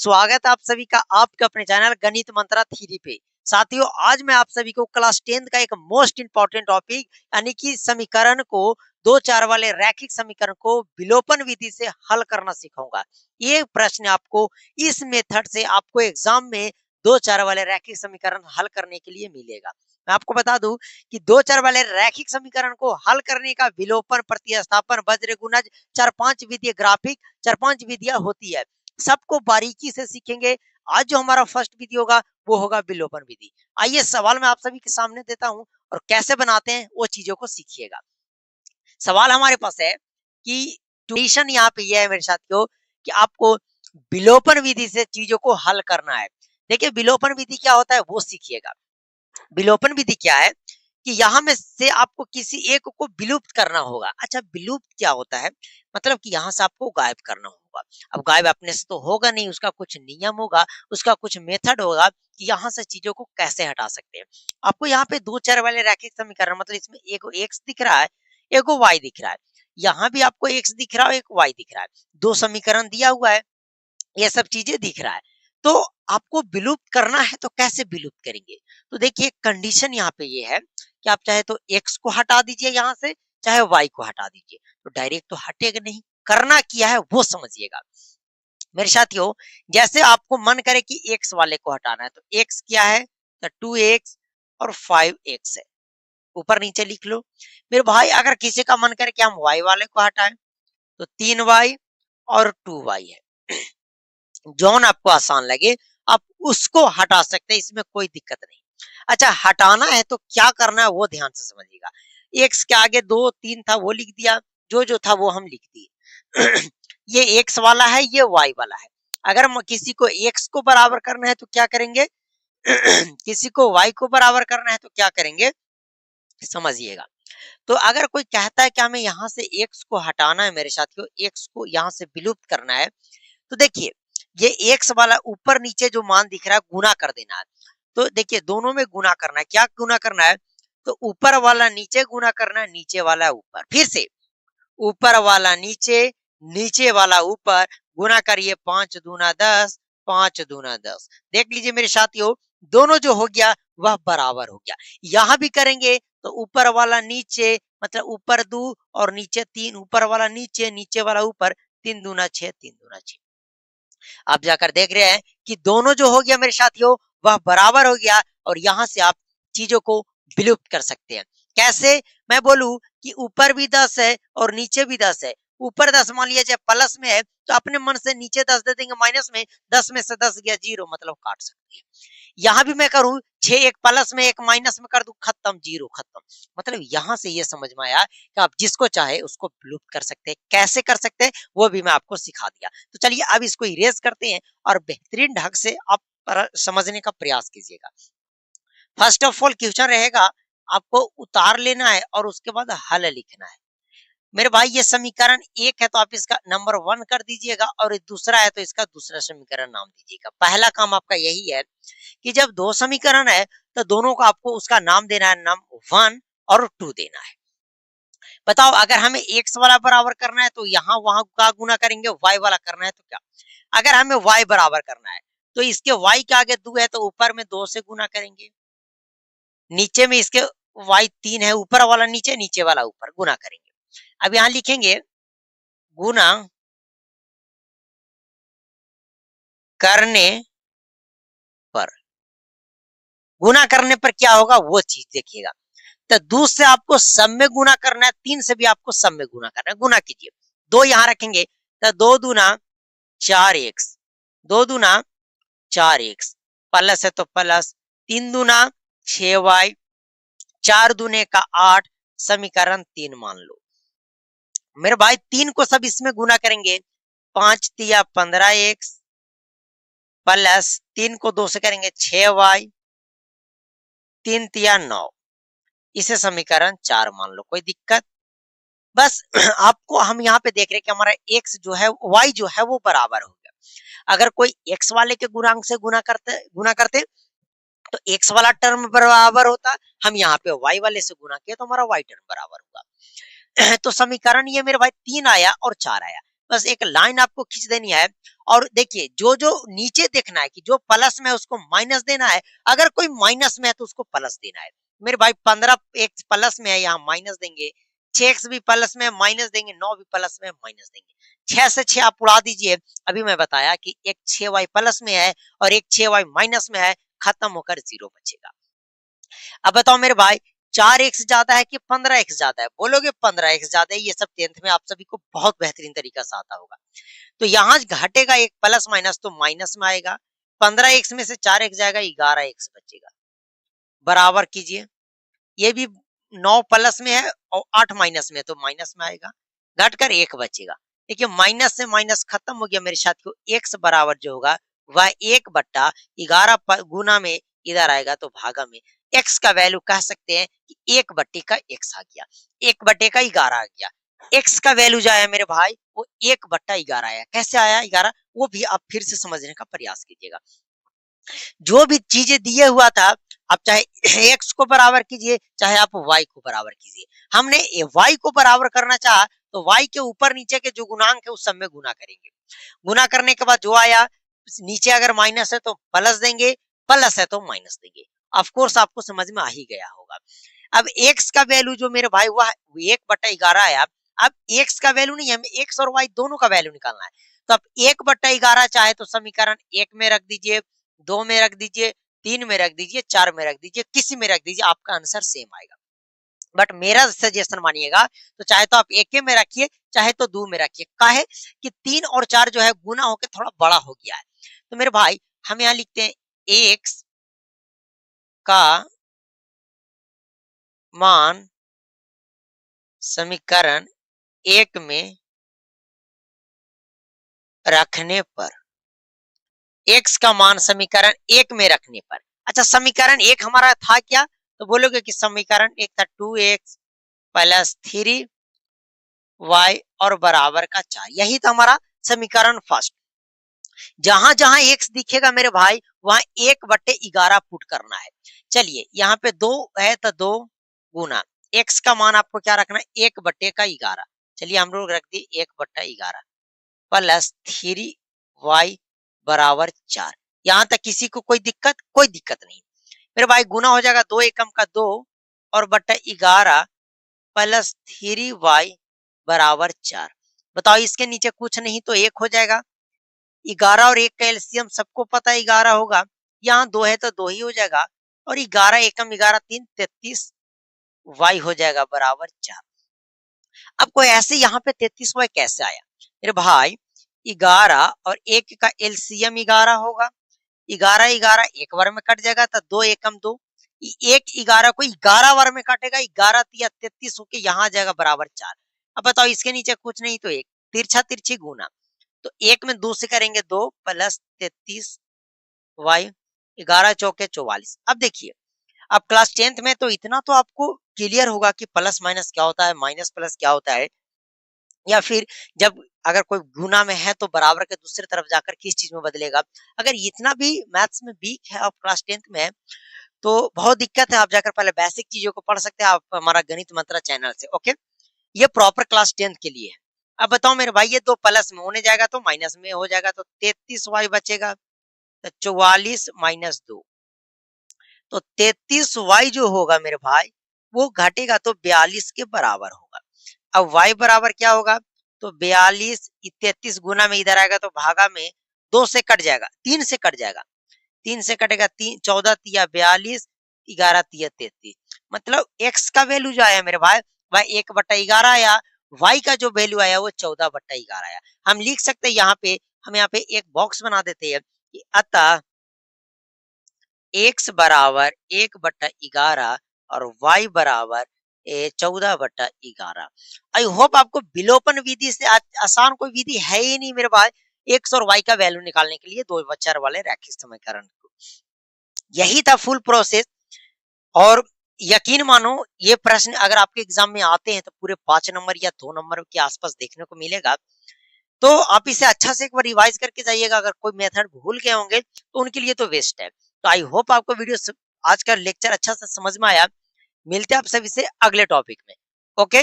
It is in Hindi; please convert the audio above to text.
स्वागत है आप सभी का आपके अपने चैनल गणित मंत्रा थ्री पे। साथियों, आज मैं आप सभी को क्लास 10th का एक मोस्ट इंपॉर्टेंट टॉपिक यानी कि समीकरण को दो चार वाले रैखिक समीकरण को विलोपन विधि से हल करना सिखाऊंगा। ये प्रश्न आपको इस मेथड से आपको एग्जाम में दो चार वाले रैखिक समीकरण हल करने के लिए मिलेगा। मैं आपको बता दूं कि दो चार वाले रैखिक समीकरण को हल करने का विलोपन, प्रतिस्थापन, वज्र गुणज, चार पांच विधियां, ग्राफिक चार पांच विधियां होती है। सबको बारीकी से सीखेंगे। आज जो हमारा फर्स्ट विधि होगा वो होगा विलोपन विधि। आइए सवाल मैं आप सभी के सामने देता हूं और कैसे बनाते हैं वो चीजों को सीखिएगा। सवाल हमारे पास है कि ट्यूशन यहाँ पे यह है मेरे साथियों कि आपको विलोपन विधि से चीजों को हल करना है। देखिए विलोपन विधि क्या होता है वो सीखिएगा। विलोपन विधि क्या है कि यहाँ में से आपको किसी एक को विलुप्त करना होगा। अच्छा, विलुप्त क्या होता है? मतलब कि यहाँ से आपको गायब करना होगा। अब गायब अपने से तो होगा नहीं, उसका कुछ नियम होगा, उसका कुछ मेथड होगा कि यहाँ से चीजों को कैसे हटा सकते हैं। आपको यहाँ पे दो चार वाले रैखिक समीकरण, मतलब इसमें एक एक्स दिख रहा है, एक वाई दिख रहा है। यहाँ भी आपको एक्स दिख रहा है, एक वाई दिख रहा है, दो समीकरण दिया हुआ है, ये सब चीजें दिख रहा है। तो आपको विलुप्त करना है तो कैसे विलुप्त करेंगे? तो देखिए कंडीशन यहाँ पे ये है कि आप चाहे तो x को हटा दीजिए यहाँ से, चाहे y को हटा दीजिए, तो डायरेक्ट तो हटेगा नहीं। करना क्या है वो समझिएगा मेरे साथियों। जैसे आपको मन करे कि x वाले को हटाना है तो x क्या है, तो 2x और 5x है, ऊपर नीचे लिख लो। मेरे भाई अगर किसी का मन करे कि हम y वाले को हटाएं तो 3y और 2y है। जौन आपको आसान लगे आप उसको हटा सकते हैं, इसमें कोई दिक्कत नहीं। अच्छा, हटाना है तो क्या करना है वो ध्यान से समझिएगा। एक्स के आगे 2 3 था वो लिख दिया, जो जो था वो हम लिख दिए। ये एक्स वाला है, ये वाई वाला है। अगर किसी को एक्स को बराबर करना है तो क्या करेंगे? किसी को वाई को बराबर करना है तो क्या करेंगे, समझिएगा। तो अगर कोई कहता है कि हमें यहाँ से एक्स को हटाना है मेरे साथियों, एक्स को यहाँ से विलुप्त करना है, तो देखिए ये एक्स वाला ऊपर नीचे जो मान दिख रहा है गुना कर देना है। तो देखिए दोनों में गुना करना है। क्या गुना करना है? तो ऊपर वाला नीचे गुना करना है, नीचे वाला ऊपर। फिर से ऊपर वाला नीचे, नीचे वाला ऊपर, गुना करिए, 5 दूना 10, 5 दूना 10। देख लीजिए मेरे साथियों, दोनों जो हो गया वह बराबर हो गया। यहां भी करेंगे तो ऊपर वाला नीचे, मतलब ऊपर 2 और नीचे 3, ऊपर वाला नीचे, नीचे वाला ऊपर, 3 दूना 6, 3 दूना 6। आप जाकर देख रहे हैं कि दोनों जो हो गया मेरे साथियों वह बराबर हो गया, और यहां से आप चीजों को विलुप्त कर सकते हैं। कैसे? मैं बोलूं कि ऊपर भी 10 है और नीचे भी 10 है। ऊपर 10 मान लिया जाए प्लस में है तो अपने मन से नीचे 10 दे देंगे माइनस में, 10 में से 10 गया 0, मतलब काट सकते हैं। यहाँ भी मैं करूं 6, एक प्लस में एक माइनस में कर दूं, खत्म, 0 खत्म। मतलब यहाँ से ये समझ में आया कि आप जिसको चाहे उसको विलुप्त कर सकते हैं। कैसे कर सकते हैं वो भी मैं आपको सिखा दिया। तो चलिए अब इसको इरेज करते हैं और बेहतरीन ढंग से आप समझने का प्रयास कीजिएगा। फर्स्ट ऑफ ऑल क्वेश्चन रहेगा, आपको उतार लेना है और उसके बाद हल लिखना है। मेरे भाई ये समीकरण एक है तो आप इसका नंबर 1 कर दीजिएगा, और दूसरा है तो इसका दूसरा समीकरण नाम दीजिएगा। पहला काम आपका यही है कि जब दो समीकरण है तो दोनों को आपको उसका नाम देना है, नंबर 1 और 2 देना है। बताओ अगर हमें एक्स वाला बराबर करना है तो यहाँ वहां का गुना करेंगे, वाई वाला करना है तो क्या? अगर हमें वाई बराबर करना है तो इसके वाई के आगे 2 है तो ऊपर में 2 से गुना करेंगे, नीचे में इसके वाई 3 है, ऊपर वाला नीचे, नीचे वाला ऊपर, गुना करेंगे। अब यहाँ लिखेंगे गुना करने पर, गुना करने पर क्या होगा वो चीज देखिएगा। तो 2 से आपको सब में गुना करना है, 3 से भी आपको सब में गुना करना है। गुना कीजिए, 2 यहाँ रखेंगे तो 2 दूना 4x, 2 दूना 4x, प्लस है तो प्लस, 3 दूना 6y, 4 दूने का 8, समीकरण 3 मान लो। मेरे भाई 3 को सब इसमें गुना करेंगे, 5 तिया 15x, प्लस 3 को 2 से करेंगे 6y, 3 तिया 9, इसे समीकरण 4 मान लो। कोई दिक्कत? बस आपको हम यहाँ पे देख रहे हैं कि हमारा x जो है, y जो है वो बराबर हो गया। अगर कोई x वाले के गुणांक से गुना करते तो x वाला टर्म बराबर होता, हम यहाँ पे y वाले से गुना किया तो हमारा y टर्म बराबर होगा। तो समीकरण ये मेरे भाई 3 आया और 4 आया। बस एक लाइन आपको खींच देनी है और देखिए जो जो नीचे देखना है कि जो प्लस में है उसको माइनस देना है, अगर कोई माइनस में है तो उसको प्लस देना है। मेरे भाई 15 एक्स प्लस में है, यहाँ माइनस देंगे, 6x भी प्लस में माइनस देंगे, 9 भी प्लस में माइनस देंगे। 6 से 6 आप उड़ा दीजिए। अभी मैं बताया कि एक 6y प्लस में है और एक 6y माइनस में है, खत्म होकर 0 बचेगा। अब बताओ मेरे भाई 4x ज्यादा है कि 15x ज्यादा है? बोलोगे 15x ज्यादा है। ये सब 10th में आप सभी को बहुत बेहतरीन तरीका से आता होगा। तो यहाँ घटेगा एक प्लस माइनस तो माइनस में आएगा, 15x में से 4x जाएगा, 11x बचेगा। बराबर कीजिए, ये भी 9 प्लस में है और 8 माइनस में, तो माइनस में आएगा, घटकर 1 बचेगा। देखिए माइनस से माइनस खत्म हो गया मेरे साथियों। x बराबर जो होगा वह 1/11 गुना में इधर आएगा तो भागा में। x का वैल्यू कह सकते हैं कि 1/का x आ गया, 1/का 11 आ गया। x का वैल्यू जो आया मेरे भाई वो 1/11 आया। कैसे आया 11? वो भी आप फिर से समझने का प्रयास कीजिएगा। जो भी चीजें दिए हुआ था आप चाहे x को बराबर कीजिए चाहे आप y को बराबर कीजिए। हमने y को बराबर करना चाहा तो y के ऊपर नीचे के जो गुणांक है उस सब में गुना करेंगे। गुना करने के बाद जो आया, नीचे अगर माइनस है तो प्लस देंगे, प्लस है तो माइनस देंगे। ऑफ कोर्स आपको समझ में आ ही गया होगा। अब x का वैल्यू जो मेरे भाई वह 1/11 आया। अब x का वैल्यू नहीं, हमें x और y दोनों का वैल्यू निकालना है। तो अब 1/11 चाहे तो समीकरण 1 में रख दीजिए, 2 में रख दीजिए, 3 में रख दीजिए, 4 में रख दीजिए, किसी में रख दीजिए, आपका आंसर सेम आएगा। बट मेरा सजेशन मानिएगा तो चाहे तो आप 1 में रखिए चाहे तो 2 में रखिए। काहे कि 3 और 4 जो है गुना होकर थोड़ा बड़ा हो गया है। तो मेरे भाई हम यहाँ लिखते हैं x का मान समीकरण 1 में रखने पर, x का मान समीकरण 1 में रखने पर। अच्छा समीकरण 1 हमारा था क्या? तो बोलोगे कि समीकरण 1 था 2x प्लस 3y और बराबर का 4। यही था हमारा समीकरण फर्स्ट। जहां जहां x दिखेगा मेरे भाई वहां 1/11 पुट करना है। चलिए यहाँ पे 2 है तो 2 गुना x का मान आपको क्या रखना है 1/11। चलिए हम लोग रख दिए 1/11 प्लस 3y बराबर 4। यहाँ तक किसी को कोई दिक्कत? कोई दिक्कत नहीं। मेरे भाई गुना हो जाएगा 2 एकम का 2 और बट्टा 11 प्लस 3y बराबर 4। बताओ इसके नीचे कुछ नहीं तो 1 हो जाएगा। 11 और 1 का एलसीएम सबको पता है 11 होगा। यहाँ 2 है तो 2 ही हो जाएगा और 11 एकम 11 3 33 y हो जाएगा बराबर 4। अब कोई ऐसे यहाँ पे 33y कैसे आया? मेरे भाई 11 और 1 का एलसीएम 11 होगा। 11 11 एक बार में कट जाएगा तो 2 एकम 2, 1 11 को 11 बार में काटेगा, 11 तिया 33 होके यहाँ आ जाएगा बराबर 4। अब बताओ इसके नीचे कुछ नहीं तो 1, तिरछा तिरछी गुना, तो 1 में 2 से करेंगे 2 प्लस 33 y, 11 चौके 44। अब देखिए अब क्लास 10th में तो इतना तो आपको क्लियर होगा कि प्लस माइनस क्या होता है, माइनस प्लस क्या होता है, या फिर जब अगर कोई गुना में है तो बराबर के दूसरी तरफ जाकर किस चीज में बदलेगा। अगर इतना भी मैथ्स में वीक है और क्लास 10th में है तो बहुत दिक्कत है। आप जाकर पहले बेसिक चीजों को पढ़ सकते हैं आप हमारा गणित मंत्रा चैनल से। ओके, ये प्रॉपर क्लास 10th के लिए है। अब बताओ मेरे भाई ये 2 प्लस में होने जाएगा तो माइनस में हो जाएगा, तो 33y बचेगा, तो 44 माइनस 2, तो 33y जो होगा मेरे भाई वो घटेगा तो 42 के बराबर होगा। अब y बराबर क्या होगा? तो 42 33 गुना में इधर आएगा तो भागा में 2 से कट जाएगा, 3 से कट जाएगा, 3 से कटेगा 3, 14 तिया 42, 11 तिया 33। मतलब x का वैल्यू जो आया मेरे भाई वह 1/11 आया, y का जो वैल्यू आया वो 14/11 आया। हम लिख सकते हैं यहाँ पे, हम यहाँ पे एक बॉक्स बना देते हैं कि अतः x बराबर 1/11 और y बराबर 14/11। आई होप आपको विलोपन विधि से आसान कोई विधि है ही नहीं मेरे भाई x और y का वैल्यू निकालने के लिए दो चर वाले रैखिक समीकरण को। यही था फुल प्रोसेस। और यकीन मानो ये प्रश्न अगर आपके एग्जाम में आते हैं तो पूरे 5 नंबर या 2 नंबर के आसपास देखने को मिलेगा। तो आप इसे अच्छा से एक बार रिवाइज करके जाइएगा। अगर कोई मेथड भूल गए होंगे तो उनके लिए तो वेस्ट है। तो आई होप आपको वीडियो आज का लेक्चर अच्छा से समझ में आया। मिलते हैं आप सभी से अगले टॉपिक में। ओके।